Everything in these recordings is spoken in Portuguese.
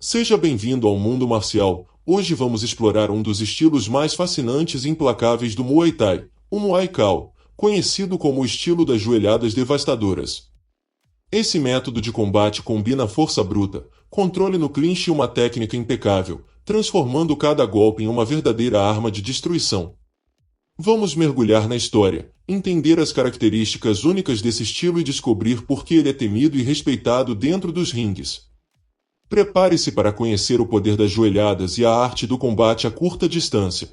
Seja bem-vindo ao mundo marcial. Hoje vamos explorar um dos estilos mais fascinantes e implacáveis do Muay Thai, o Muay Thai, conhecido como o estilo das joelhadas devastadoras. Esse método de combate combina força bruta, controle no clinch e uma técnica impecável, transformando cada golpe em uma verdadeira arma de destruição. Vamos mergulhar na história, entender as características únicas desse estilo e descobrir por que ele é temido e respeitado dentro dos ringues. Prepare-se para conhecer o poder das joelhadas e a arte do combate a curta distância.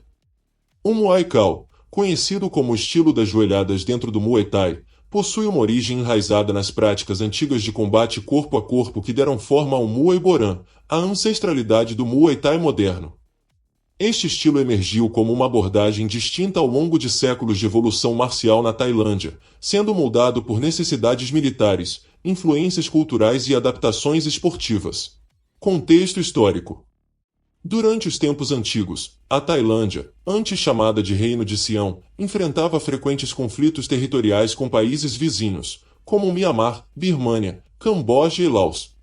O Muay Thai, conhecido como o estilo das joelhadas dentro do Muay Thai, possui uma origem enraizada nas práticas antigas de combate corpo a corpo que deram forma ao Muay Boran, a ancestralidade do Muay Thai moderno. Este estilo emergiu como uma abordagem distinta ao longo de séculos de evolução marcial na Tailândia, sendo moldado por necessidades militares, influências culturais e adaptações esportivas. Contexto histórico. Durante os tempos antigos, a Tailândia, antes chamada de Reino de Sião, enfrentava frequentes conflitos territoriais com países vizinhos, como Mianmar, Birmânia, Camboja e Laos.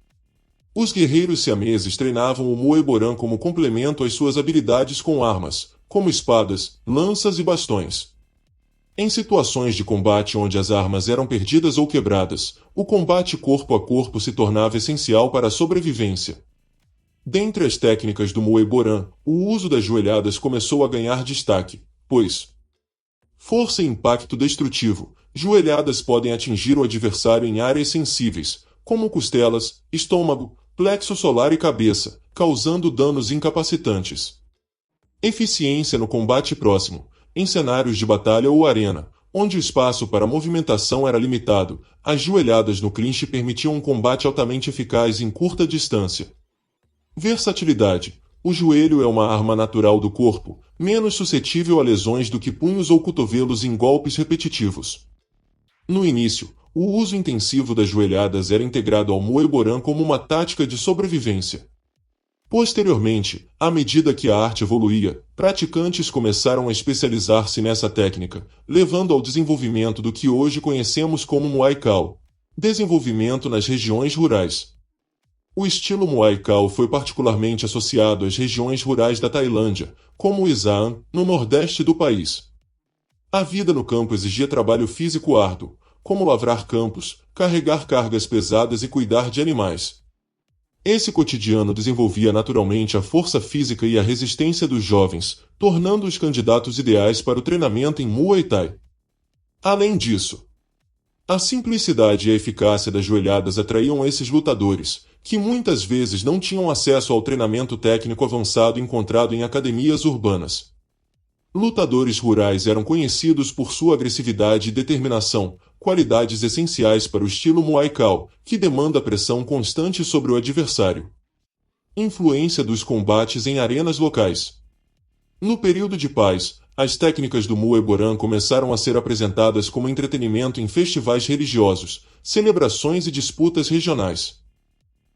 Os guerreiros siameses treinavam o Muay Boran como complemento às suas habilidades com armas, como espadas, lanças e bastões. Em situações de combate onde as armas eram perdidas ou quebradas, o combate corpo a corpo se tornava essencial para a sobrevivência. Dentre as técnicas do Muay Boran, o uso das joelhadas começou a ganhar destaque, pois força e impacto destrutivo, joelhadas podem atingir o adversário em áreas sensíveis, como costelas, estômago, plexo solar e cabeça, causando danos incapacitantes. Eficiência no combate próximo, em cenários de batalha ou arena, onde o espaço para movimentação era limitado, as joelhadas no clinch permitiam um combate altamente eficaz em curta distância. Versatilidade. O joelho é uma arma natural do corpo, menos suscetível a lesões do que punhos ou cotovelos em golpes repetitivos. No início, o uso intensivo das joelhadas era integrado ao Muay Boran como uma tática de sobrevivência. Posteriormente, à medida que a arte evoluía, praticantes começaram a especializar-se nessa técnica, levando ao desenvolvimento do que hoje conhecemos como Muay Thai. Desenvolvimento nas regiões rurais. O estilo Muay Thai foi particularmente associado às regiões rurais da Tailândia, como o Isan, no nordeste do país. A vida no campo exigia trabalho físico árduo, como lavrar campos, carregar cargas pesadas e cuidar de animais. Esse cotidiano desenvolvia naturalmente a força física e a resistência dos jovens, tornando-os candidatos ideais para o treinamento em Muay Thai. Além disso, a simplicidade e a eficácia das joelhadas atraíam esses lutadores, que muitas vezes não tinham acesso ao treinamento técnico avançado encontrado em academias urbanas. Lutadores rurais eram conhecidos por sua agressividade e determinação, qualidades essenciais para o estilo Muay Thai, que demanda pressão constante sobre o adversário. Influência dos combates em arenas locais. No período de paz, as técnicas do Muay Boran começaram a ser apresentadas como entretenimento em festivais religiosos, celebrações e disputas regionais.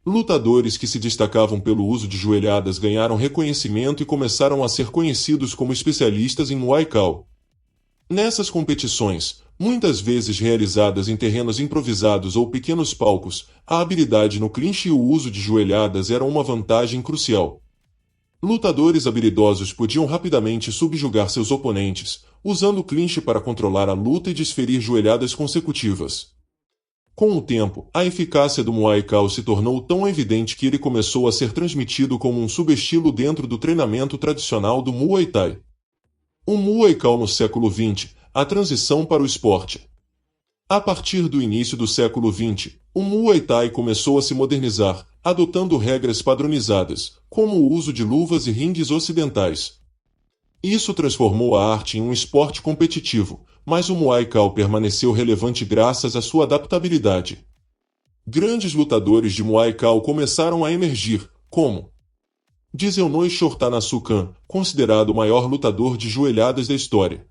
Lutadores que se destacavam pelo uso de joelhadas ganharam reconhecimento e começaram a ser conhecidos como especialistas em Muay Thai. Nessas competições, muitas vezes realizadas em terrenos improvisados ou pequenos palcos, a habilidade no clinch e o uso de joelhadas eram uma vantagem crucial. Lutadores habilidosos podiam rapidamente subjugar seus oponentes, usando o clinch para controlar a luta e desferir joelhadas consecutivas. Com o tempo, a eficácia do Muay Thai se tornou tão evidente que ele começou a ser transmitido como um subestilo dentro do treinamento tradicional do Muay Thai. O Muay Thai no século XX, a transição para o esporte. A partir do início do século XX, o Muay Thai começou a se modernizar, adotando regras padronizadas, como o uso de luvas e ringues ocidentais. Isso transformou a arte em um esporte competitivo, mas o Muay Thai permaneceu relevante graças à sua adaptabilidade. Grandes lutadores de Muay Thai começaram a emergir, como Jeongnoi Chortanasukan, considerado o maior lutador de joelhadas da história.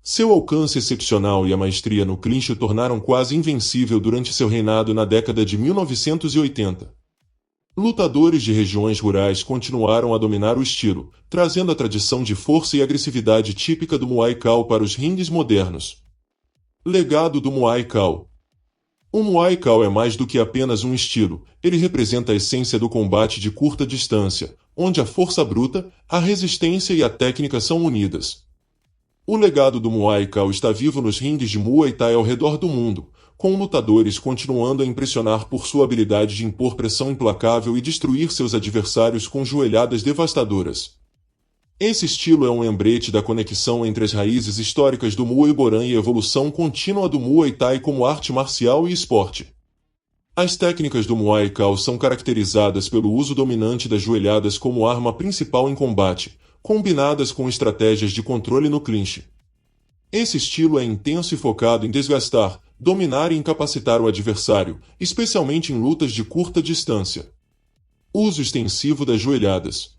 Seu alcance excepcional e a maestria no clinch o tornaram quase invencível durante seu reinado na década de 1980. Lutadores de regiões rurais continuaram a dominar o estilo, trazendo a tradição de força e agressividade típica do Muay Thai para os ringues modernos. Legado do Muay Thai. O Muay Thai é mais do que apenas um estilo, ele representa a essência do combate de curta distância, onde a força bruta, a resistência e a técnica são unidas. O legado do Muay Thai está vivo nos ringues de Muay Thai ao redor do mundo, com lutadores continuando a impressionar por sua habilidade de impor pressão implacável e destruir seus adversários com joelhadas devastadoras. Esse estilo é um lembrete da conexão entre as raízes históricas do Muay Boran e a evolução contínua do Muay Thai como arte marcial e esporte. As técnicas do Muay Thai são caracterizadas pelo uso dominante das joelhadas como arma principal em combate, combinadas com estratégias de controle no clinch. Esse estilo é intenso e focado em desgastar, dominar e incapacitar o adversário, especialmente em lutas de curta distância. Uso extensivo das joelhadas.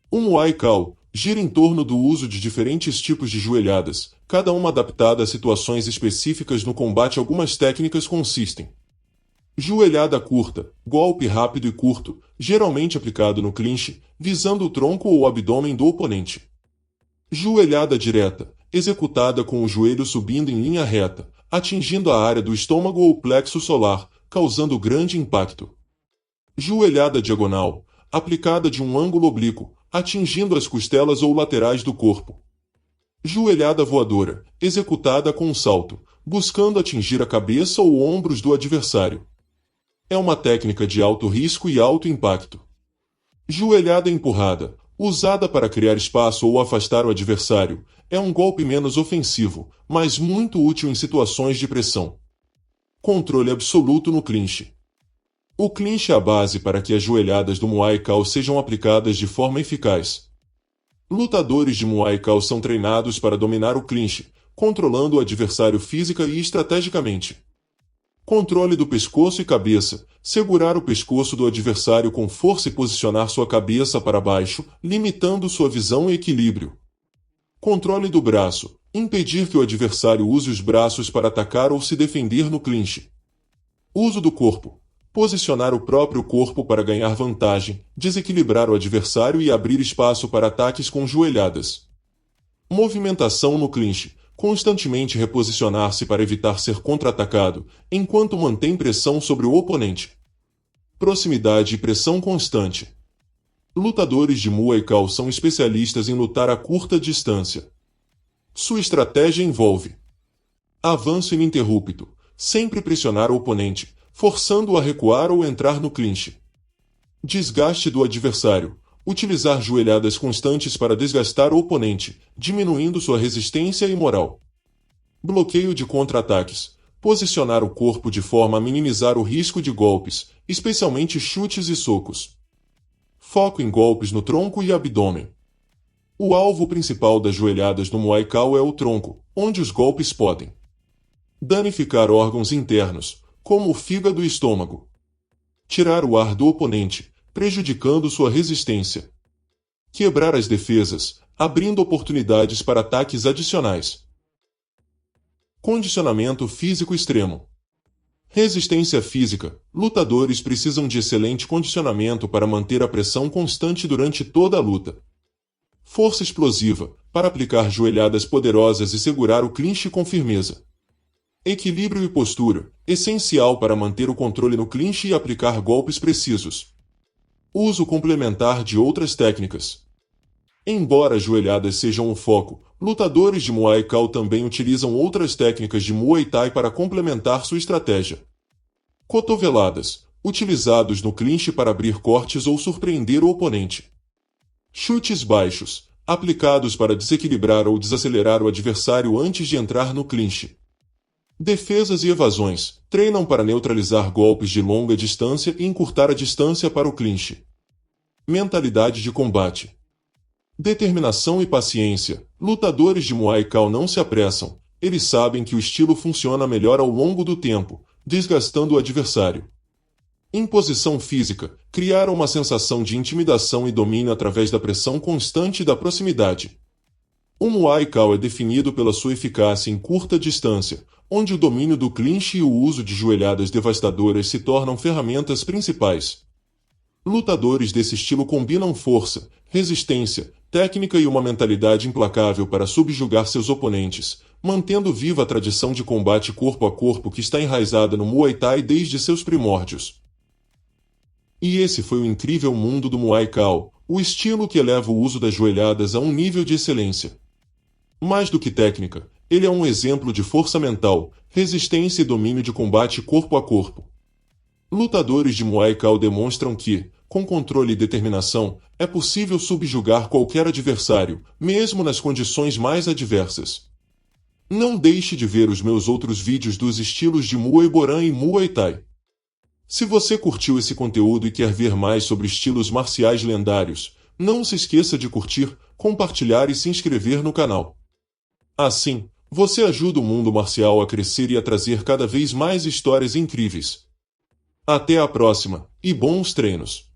O Muay Thai gira em torno do uso de diferentes tipos de joelhadas, cada uma adaptada a situações específicas no combate. Algumas técnicas consistem: joelhada curta, golpe rápido e curto, geralmente aplicado no clinch, visando o tronco ou o abdômen do oponente. Joelhada direta, executada com o joelho subindo em linha reta, atingindo a área do estômago ou plexo solar, causando grande impacto. Joelhada diagonal, aplicada de um ângulo oblíquo, atingindo as costelas ou laterais do corpo. Joelhada voadora, executada com um salto, buscando atingir a cabeça ou ombros do adversário. É uma técnica de alto risco e alto impacto. Joelhada empurrada, usada para criar espaço ou afastar o adversário, é um golpe menos ofensivo, mas muito útil em situações de pressão. Controle absoluto no clinch. O clinch é a base para que as joelhadas do Muay Thai sejam aplicadas de forma eficaz. Lutadores de Muay Thai são treinados para dominar o clinch, controlando o adversário física e estrategicamente. Controle do pescoço e cabeça, segurar o pescoço do adversário com força e posicionar sua cabeça para baixo, limitando sua visão e equilíbrio. Controle do braço, impedir que o adversário use os braços para atacar ou se defender no clinch. Uso do corpo, posicionar o próprio corpo para ganhar vantagem, desequilibrar o adversário e abrir espaço para ataques com joelhadas. Movimentação no clinch, constantemente reposicionar-se para evitar ser contra-atacado, enquanto mantém pressão sobre o oponente. Proximidade e pressão constante. Lutadores de Muay Thai são especialistas em lutar a curta distância. Sua estratégia envolve avanço ininterrupto, sempre pressionar o oponente, forçando-o a recuar ou entrar no clinch. Desgaste do adversário, utilizar joelhadas constantes para desgastar o oponente, diminuindo sua resistência e moral. Bloqueio de contra-ataques, posicionar o corpo de forma a minimizar o risco de golpes, especialmente chutes e socos. Foco em golpes no tronco e abdômen. O alvo principal das joelhadas no Muay Thai é o tronco, onde os golpes podem danificar órgãos internos, como o fígado e estômago. Tirar o ar do oponente, prejudicando sua resistência. Quebrar as defesas, abrindo oportunidades para ataques adicionais. Condicionamento físico extremo. Resistência física. Lutadores precisam de excelente condicionamento para manter a pressão constante durante toda a luta. Força explosiva, para aplicar joelhadas poderosas e segurar o clinch com firmeza. Equilíbrio e postura, essencial para manter o controle no clinch e aplicar golpes precisos. Uso complementar de outras técnicas. Embora as joelhadas sejam o foco, lutadores de Muay Thai também utilizam outras técnicas de Muay Thai para complementar sua estratégia. Cotoveladas, utilizados no clinch para abrir cortes ou surpreender o oponente. Chutes baixos, aplicados para desequilibrar ou desacelerar o adversário antes de entrar no clinch. Defesas e evasões, treinam para neutralizar golpes de longa distância e encurtar a distância para o clinch. Mentalidade de combate. Determinação e paciência. Lutadores de Muay Thai não se apressam, eles sabem que o estilo funciona melhor ao longo do tempo, desgastando o adversário. Imposição física. Criar uma sensação de intimidação e domínio através da pressão constante e da proximidade. O Muay Thai é definido pela sua eficácia em curta distância, onde o domínio do clinch e o uso de joelhadas devastadoras se tornam ferramentas principais. Lutadores desse estilo combinam força, resistência, técnica e uma mentalidade implacável para subjugar seus oponentes, mantendo viva a tradição de combate corpo a corpo que está enraizada no Muay Thai desde seus primórdios. E esse foi o incrível mundo do Muay Thai, o estilo que eleva o uso das joelhadas a um nível de excelência. Mais do que técnica, ele é um exemplo de força mental, resistência e domínio de combate corpo a corpo. Lutadores de Muay Thai demonstram que, com controle e determinação, é possível subjugar qualquer adversário, mesmo nas condições mais adversas. Não deixe de ver os meus outros vídeos dos estilos de Muay Boran e Muay Thai. Se você curtiu esse conteúdo e quer ver mais sobre estilos marciais lendários, não se esqueça de curtir, compartilhar e se inscrever no canal. Assim, você ajuda o mundo marcial a crescer e a trazer cada vez mais histórias incríveis. Até a próxima, e bons treinos!